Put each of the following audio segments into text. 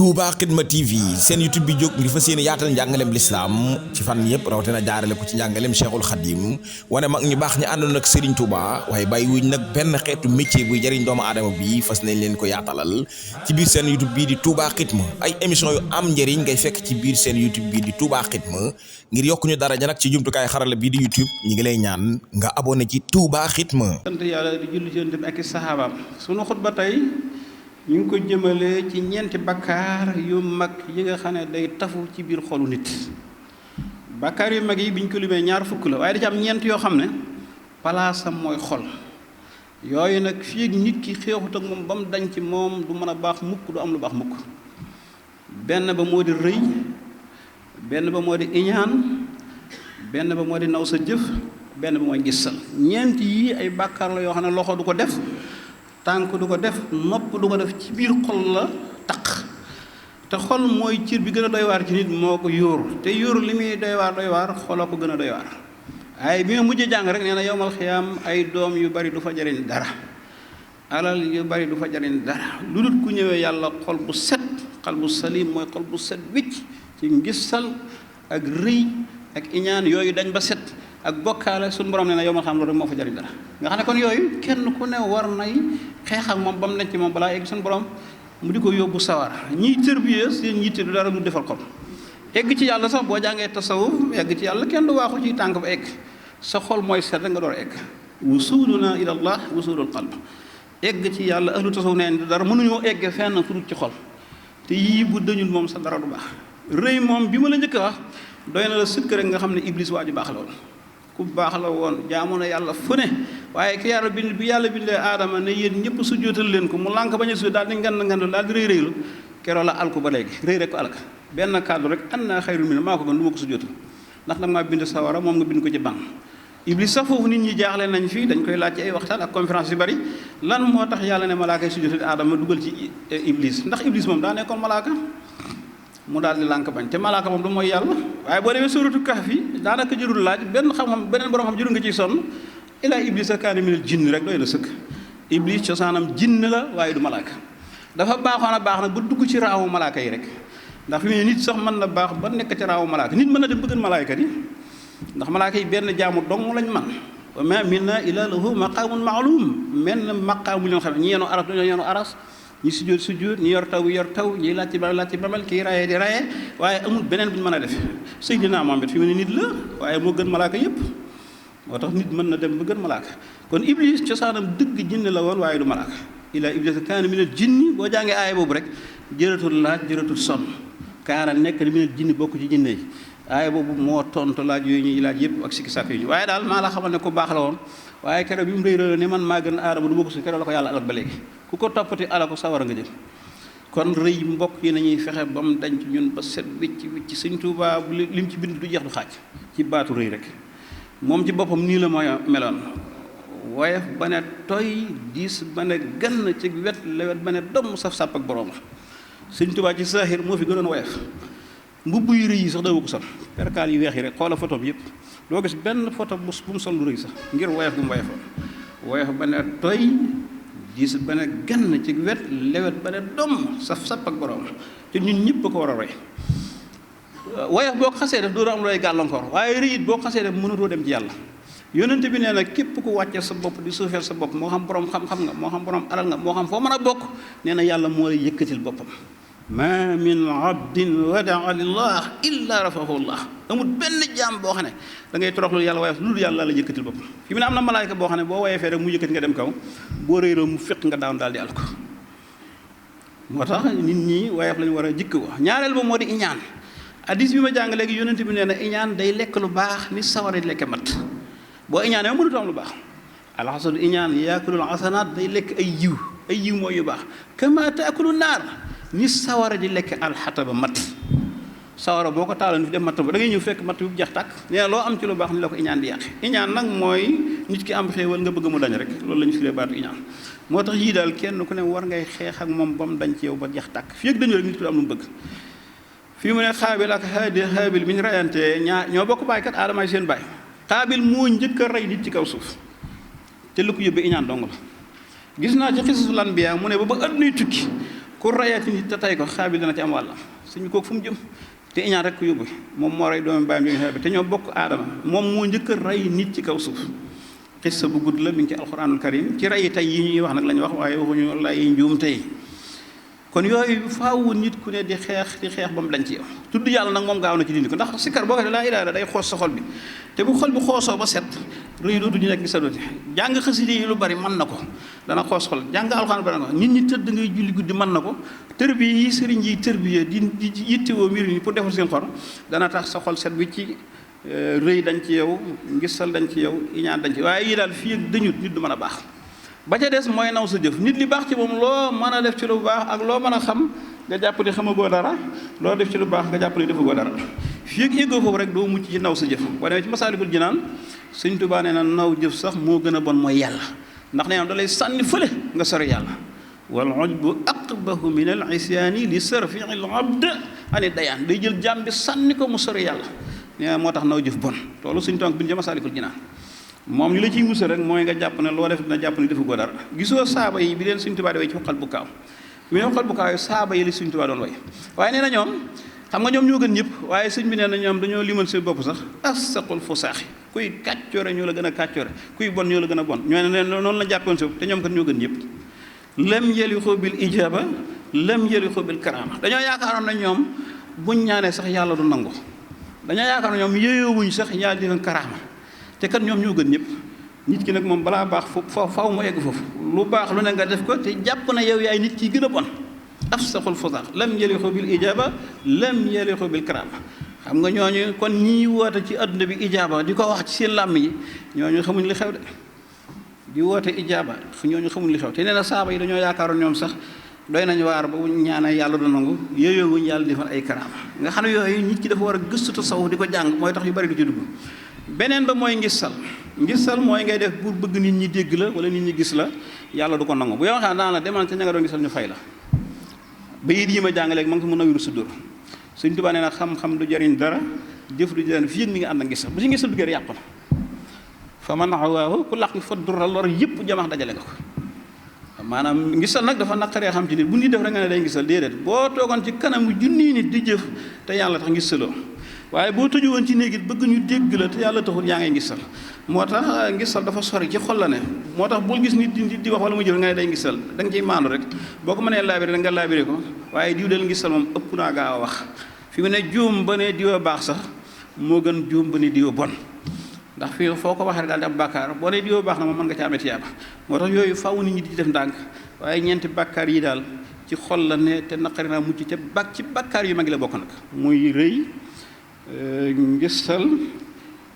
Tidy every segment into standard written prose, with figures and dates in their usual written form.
Touba Xidma TV seen YouTube bi jóg ngir fas yéene yaatal njàngaleem lislaam ci fan yëpp rawatina jaarale ko ci njàngaleem Cheikhul Khadim wane mag ñu baax ñi àndoon ak Serigne Touba waaye bàyyi wuñ nag benn xeetu métier buy jëriñ doomu aadama bi fas nañ leen ko yaatalal ci biir seen YouTube bii di Touba Xidma ay émission yu am njëriñ ngay fekk ci biir seen YouTube bii di Touba Xidma ngir yokku ñu daraja nag ci jumtukaay xarala bii di YouTube ñi ngi lay ñaan nga abonné ci Touba Xidma. sant yàlla di julli ci Yonent bi ak i saxaabaam sunu xutba tey ñu ngi ko jëmale ci ñeenti bakkaar yu mag yi nga xam ne day tafu ci biir xolu nit. bakkaar yu mag yi biñ ko limee ñaar fukk la waaye da ci am ñeent yoo xam ne palaasam mooy xol yooyu nag fii ak nit ki xeexut ak moom ba mu dañ ci moom du mën a baax mukk du am lu baax mukk. benn ba moo di rëy, benn ba moo di iñaan, benn ba moo di naw sa jëf, benn ba mooy gisal. ñeent yii ay bakkaar la yoo xam ne loxo du ko def, tànk du ko def, nopp du ko def, ci biir xol la taq. te xol mooy cër bi gën a doy waar ci nit moo ko yóoru te yóoru li muy doy waar xoloo ko gën a doy waar. ay bi ma mujjee jàng rek nee na yowmal xiyaam ay doom yu bari du fa jariñ dara, alal yu bari du fa jariñ dara, lu dul ku ñëwee yàlla xol bu set, xol bu salim mooy xol bu set wicc ci ngisal ak rëy ak iñaan yooyu dañ ba set ak bokkaale. suñu borom nee na yowmal xiyaam loolu rek moo fa jariñ dara. nga xam ne kon yooyu kenn ku ne war nay xeex ak moom ba mu nekk ci moom balaa egg suñu borom mu di ko yóbbu sawara. ñiy tërbiye seen yitte du dara du defal xol. egg ci yàlla sax boo jàngee tasawuf egg ci yàlla kenn du waaxu ci tànk ba egg, sa xol mooy set rek nga door a egg. wusuluna ila allah wusulul qalb. egg ci yàlla ahlu tasawuf neen du dara mënuñoo egg fenn fu dul ci xol. te yii bu dañul moom sa dara du baax. rëy moom bi ma la njëkk a wax doy na la sëkk rek nga xam ne iblis waa ju baax la woon. ku baax la woon jaamu na yàlla fu ne waaye ki yàlla bind bi yàlla bindee aadama ne yéen ñëpp su jootal leen ko mu lànk bañ a su daal di ngand daal di rëy rëylu keroo la alku ba léegi rëy rek ko alka benn kàddu rek an naa xayrun min maa ko gën du ma ko su jootal ndax nag maa bind sawara moom nga bind ko ci ban. iblis sax foofu nit ñi jaaxle nañ fii dañ koy laaj ci ay waxtaan ak conférence yu bari lan moo tax yàlla ne malaaka yi su jootal aadama dugal ci iblis ndax iblis moom daa nekkoon malaaka mu daal di lànk bañ te malaaka moom du mooy yàlla. waaye boo demee suuratu Kahfi daanaka jërul laaj benn xam-xam beneen borom xam jërul nga ciy sonn ilaa iblis kaana minal jinn rek doy na sëkk. iblis cosaanam jinn la waaye du malaaka. dafa baaxoon a baax nag ba dugg ci raawu malaaka yi rek ndax fi mu ne nit sax mën na baax ba nekk ci raawu malaaka nit mën na dem bëgg malaaka yi ndax malaaka yi benn jaamu dong lañ man wa maa minnaa illaa lahu maqaamun ma'luum menn maqaamu leen xam ne ñi yenu aras dañoo yenu aras ñi sujjóot ñi yor taw ñi laaj ci babal kii raye di raye waaye amul beneen bu ñu mën a def. Seydina Muhammad fi mu ne nit la waaye moo gën malaaka yëpp moo tax nit mën na dem ba gën malaaka. kon iblis cosaanam dëgg jinne la woon waaye du malaaka. illaa iblisa kaana minal jinni boo jàngee aaya boobu rek jëratul laaj jëratul sonn kaana nekk minal jinni bokk ci jinne yi. aaya boobu moo tontu laaj yooyu ñuy laaj yëpp ak sikki sàkk yu ñu waaye daal maa la xamal ne ku baax la woon waaye keroog bi mu réy ne man maa gën aadama du ma ko su keroog la ko yàlla alal ba léegi ku ko toppati ala ko sawara nga jëm. kon rëy mbokk yi nañuy fexe ba mu dañ ci ñun ba set wicc Sëñ Tuubaa lim ci bind du jeex du xaaj ci baatu rëy rek moom ci boppam nii la mooy meloon woyof ba ne toy diis ba ne gann ci wet lewet ba ne domm saf sàpp ak boroom Sëñ Tuubaa ci saahir moo fi gënoon woyof mbubb yu rëy yi sax daw ko sol perkaal yu weex yi rek xoola photo bi yëpp doo gis benn photo bu mu sol lu rëy sax ngir woyof bu mu woyof ba ne toy diis ba ne gann ci wet lewet ba ne domm saf sàpp ak boroom te ñun ñëpp ko war a roy. woyof boo ko xasee def doo am lay gàllankoor waaye rëyit boo ko xasee def mënatoo dem ci yàlla. yonent bi nee na képp ku wàcce sa bopp di suufeel sa bopp moo xam borom xam-xam nga moo xam borom alal nga moo xam foo mën a bokk nee na yàlla moo lay yëkkatil boppam. ma min abdin wadaa lillah illa rafahu llah amul benn jaam boo xam ne da ngay toroxlu yàlla woyof lu dul yàlla la yëkkatil boppam. fi mu ne am na malaayka boo xam ne boo woyefee rek mu yëkkati nga dem kaw boo réeroo mu fekk nga daaw daal di àll ko. moo tax nit ñi woyof lañu war a jikk wax. ñaareel ba moo di iñaan. hadiis bi ma jàng léegi yonent bi nee na iñaan day lekk lu baax ni sawara di lekke mat boo iñaanee mënut am lu baax. alxasadu iñaan yaakulul xasanaat day lekk ay yiw mooy yu baax kama taakulu naar ni sawara di lekk alxataba mat. sawara boo ko taaloon fi dem matt ba da ngay ñëw fekk matt bu jeex tàkk nee na loo am ci lu baax ni la ko iñaan di yàqe. iñaan nag mooy nit ki am xéewal nga bëgg mu dañ rek loolu la ñu firee baatu iñaan. moo tax yii daal kenn ku ne war ngay xeex ak moom ba mu dañ ci yow ba jeex tàkk fii ak dañu rek nit ki am lu mu bëgg. fii mu ne xaabil ak haabil bi ñu rayantee ñoo bokk baay kat aadamaay seen baay. xaabil moo njëkk a rey nit ci kaw suuf te lu ko yóbbee iñaan dong la. gis naa ci xisasul anbiya mu ne ba addunay tukki ku rayaati nit te tay ko Xaabil dana ci am wàlla suñu kooku fu mu jëm te iñaan rek ko yóbbu moom moo rey doomi baayam bi te ñoo bokk aadama moom moo njëkk a rey nit ci kaw suuf xissa bu gudd la mi ngi ci alxuraanul karim ci rey tey yi ñuy wax nag la ñu wax waaye waxuñu lay njuum tey kon yooyu faawu nit ku ne di xeex ba mu dañ ci yow tudd yàlla nag moom gaaw na ci dindi ko ndax sikkar boo ko ne laa ilaaha day xoos sa xol bi te bu xol bi xoosoo ba set rëy dootu ñu nekk sa dooti jàng xasida yi lu bari mën na ko dana xoos xol jàng alxuraan bari na ko nit ñi tëdd ngay julli guddi mën na ko tërbiya yi sëriñ yi tërbiya di yittewoo mbir ni pour defal seen xol dana tax sa xol set bi ci rëy dañ ci yow ngisal dañ ci yow iñaan dañ ci waaye yii daal fii ak dañut nit du mën a baax ba ca des mooy naw sa jëf nit li baax ci moom loo mën a def ci lu baax ak loo mën a xam nga jàpp ni xamagoo dara loo def ci lu baax nga jàpp ni defagoo dara fii ak yëggoo foofu rek doo mucc ci naw sa jëf boo demee ci Masaalikul Jinaan Sëñ Tuubaa nee na naw jëf sax moo gën a bon mooy yàlla ndax nee na da lay sànni fële nga sori yàlla wal ujbu aqbahu min al isyaani li sarfi al abd ani dayaan day jël jàmm bi sànni ko mu sori yàlla nee na moo tax naw jëf bon loolu Sëñ Tuubaa bind ci Masaalikul Jinaan moom li la ciy musal rek mooy nga jàpp ne loo def dina jàpp ne defu ko dara gisoo saaba yi bi leen Sëñ Tuubaa di way ci xal bu kaaw bi leen xal bu kaaw saaba yi li Sëñ Tuubaa doon way waaye nee na ñoom xam nga ñoom ñoo gën ñëpp waaye sëñ bi nee na ñoom dañoo limal seen bopp sax asaqul fusaaxi kuy kàccoore ñoo la gën a kàccoore kuy bon ñoo la gën a bon ñoo ne noonu la jàppoon si bopp te ñoom kat ñoo gën ñëpp lam yalixu bil ijaba lam yalixu bil karama dañoo yaakaaroon na ñoom buñ ñaanee sax yàlla du nangu dañoo yaakaar na ñoom yéyowuñ sax yàlla di leen karama te kat ñoom ñoo gën ñëpp nit ki nag moom balaa baax faw mu egg foofu lu baax lu ne nga def ko te jàpp na yow yaay nit ki gën a bon afsaxul fusaax lam yalixu bil ijaba lam yalixu bil karama xam nga ñooñu kon ñii woote ci adduna bi ijaaba di ko wax ci seen làmm yi ñooñu xamuñ li xew de di woote ijaaba ñooñu xamuñ li xew te nee na saaba yi dañoo yaakaaroon ñoom sax doy nañu waar ba wuñ ñaanee yàlla du nangu yooyu wuñ yàlla defal ay karama nga xam ne yooyu nit ki dafa war a gëstu tasawuf di ko jàng mooy tax yu bari du ci dugg beneen ba mooy ngisal mooy ngay def pour bëgg nit ñi dégg la wala nit ñi gis la yàlla du ko nangu bu yow waxee daan la demal ca ña nga doon gisal ñu fay la ba yit yi ma jàng léegi ma ngi ko mën a wiru suddur Sëñ Tuubaa nee na xam-xam du jariñ dara jëf du jariñ fii ak mi ngi ànd ak ngisal bu ci ngisal duggee yàqu na fa man awaahu ku laq fa dura lor yëpp jamax dajale nga ko maanaam ngisal nag dafa naqaree xam ci nit bu nit def rek nga ne day ngisal déedéet boo toogoon ci kanamu junni nit di jëf te yàlla tax ngisaloo waaye boo tëju woon ci néeg it bëgg ñu dégg la te yàlla taxul yaa ngay ngisal moo tax ngisal dafa sori ci xol la ne moo tax bul gis nit di wax wala mu jëf nga ne day ngisal da nga ciy maandu rek boo ko mënee laabire da nga laabire ko waaye diw del ngisal moom ëpp naa gaaw a wax fi mu ne juum ba ne diwa baax sax moo gën juum ba ne diwa bon ndax fii foo ko waxee daal di ab bàkkaar boo ne diwa baax na moom mën nga ci amee tiyaaba moo tax yooyu faaw nit ñi di def ndànk waaye ñeenti bàkkaar yi daal ci xol la ne te naqari naa mucc te ci bàkkaar yu mag la bokk nag muy rëy ngistal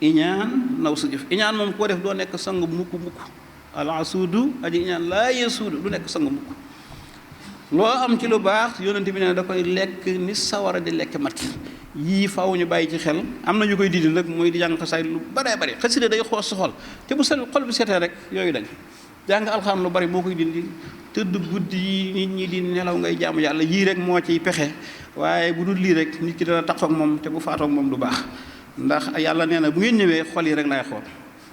iñaan naw sa jëf iñaan moom koo def doo nekk sang mukk al asuudu aji iñaan laa yesuudu du nekk sang mukk loo am ci lu baax yonent bi ne da koy lekk ni sawara di lekk mat yii faaw ñu bàyyi ci xel am na ñu koy dindi nag mooy di jàng xasaay lu baree bari xasida day xoos sa xol te bu sa xol bi setee rek yooyu dañ jàng alxam lu bari moo koy dindi tëdd guddi yi nit ñi di nelaw ngay jaamu yàlla yii rek moo ciy pexe waaye bu dul lii rek nit ki dana taxaw ak moom te bu faatoo ak moom du baax ndax yàlla nee na bu ngeen ñëwee xol yi rek lay xool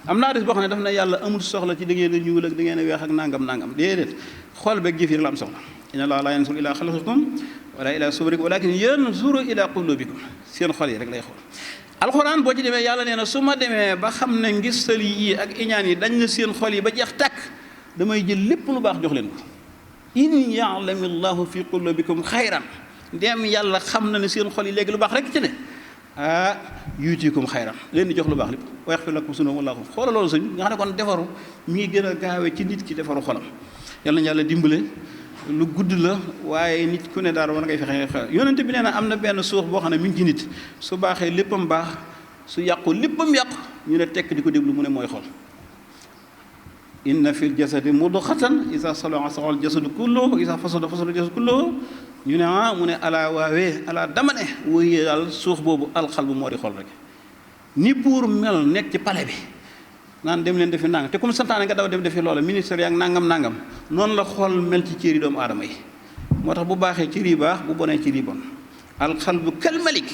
am naa des boo xam ne daf na yàlla amul soxla ci da ngeen a ñuul ak da ngeen a weex ak nangam déedéet xol beeg jëf yi rek la am soxla inna allaha laa yanzuru ilaa xalqikum wala ilaa suwarikum walakin yanzuru ilaa qulubikum seen xol yi rek lay xool alxuraan boo ci demee yàlla nee na su ma demee ba xam ne ngistal yi ak iñaan yi dañ na seen xol yi ba jeex tàkk damay jël lépp lu baax jox leen ko in ya'lami llahu fi qulubikum xayran ndem yàlla xam na ne seen xol yi léegi lu baax rek ci ne yuutikum xayran leen di jox lu baax lépp wa yaxfir lakum sunuubakum wallaahu xoola loolu sëñ nga xam ne kon defaru mi ngi gën a gaawee ci nit ki defaru xolam yàlla na yàlla dimbale lu gudd la waaye nit ku ne daal war ngay fexe yonent bi nee na am na benn suux boo xam ne mi ngi ci nit su baaxee léppam baax su yàqu léppam yàqu ñu ne tekk di ko déglu mu ne mooy xol inna fil jasadi mudxatan isa salaha salaha al jasadu kulluhu isa fasada fasada al jasadu kulluhu ñu ne mu ne alaa waawee alaa dama ne wóoyee daal suux boobu alxal bu moo di xol rek ni pour mel nekk ci palais bi naan dem leen defi nangam te comme santaane nga daw dem defi loola ministère yaa nangam noonu la xol mel ci cëri doomu aadama yi moo tax bu baaxee cër yi baax bu bonee cër yi bon alxalbu kal malik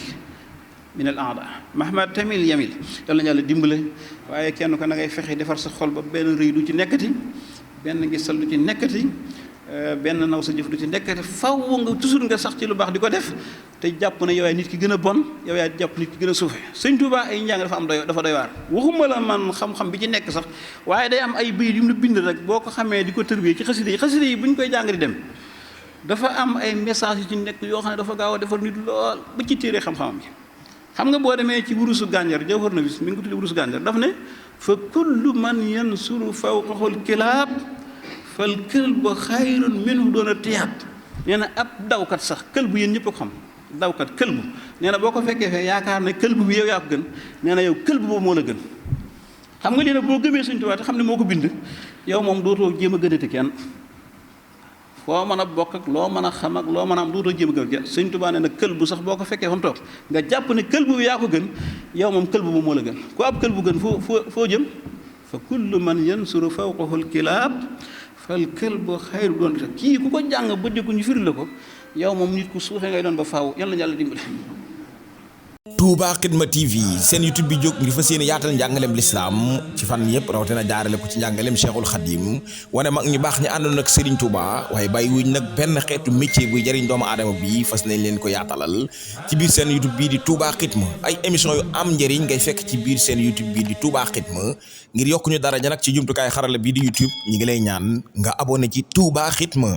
min al aada mahmad tamil yamil yàlla na yàlla dimbale waaye kenn ko na ngay fexe defar sa xol ba benn rëy du ci nekkati benn ngisal du ci nekkati benn naw sa jëf du ci nekk faw nga toujours nga sax ci lu baax di ko def te jàpp ne yow yaay nit ki gën a bon yow yaay jàpp nit ki gën a suufe sëñ Tuubaa ay njàng dafa doy waar waxuma la man xam-xam bi ci nekk sax waaye day am ay bayit yu mu bind rek boo ko xamee di ko tërbiyee ci xasida yi bu ñu koy jàng di dem dafa am ay message yu ci nekk yoo xam ne dafa gaaw a defar nit lool ba ci téere xam-xamam bi xam nga boo demee ci wurusu gànjar jawhar nafis mi ngi ko tudde wurusu gànjar daf ne fa kullu man yansuru fawqahul kilaab fal këlbu xayrun minhu doon a tiyaab nee na ab dawkat sax këlbu yéen ñëpp ko xam dawkat këlbu nee na boo ko fekkee fee yaakaar ne këlbu bi yow yaa ko gën nee na yow këlbu boobu moo la gën xam nga lii nag boo gëmee Sëñ Tuubaa te xam ne moo ko bind yow moom dootoo jéem a gënati kenn foo mën a bokk ak loo mën a xam ak loo mën a am dootoo jéem a gën Sëñ Tuubaa nee na këlbu sax boo ko fekkee fa mu toog nga jàpp ne këlbu bi yaa ko gën yow moom këlbu boobu moo la gën ku ab këlbu gën foo jëm fa kullu man yansuru fawqahul kilaab fal këlbu xayru doon kii ku ko jàng ba dégg ñu firi la ko yow moom nit ku suufee ngay doon ba faaw yàlla na yàlla dimbale. Touba Xidma TV seen YouTube bi jóg ngir fas yéene yaatal njàngaleem lislaam ci fan yëpp rawatina jaarale ko ci njàngaleem Cheikhul Khadim wane mag ñu baax ñi àndoon ak Serigne Touba waaye bàyyi wuñ nag benn xeetu métier buy jëriñ doomu aadama bi fas nañ leen ko yaatalal ci biir seen YouTube bii di Touba Xidma ay émission yu am njëriñ ngay fekk ci biir seen YouTube bii di Touba Xidma ngir yokk ñu daraja nag ci jumtukaay xarala bii di YouTube ñi ngi lay ñaan nga abonné ci Touba Xidma.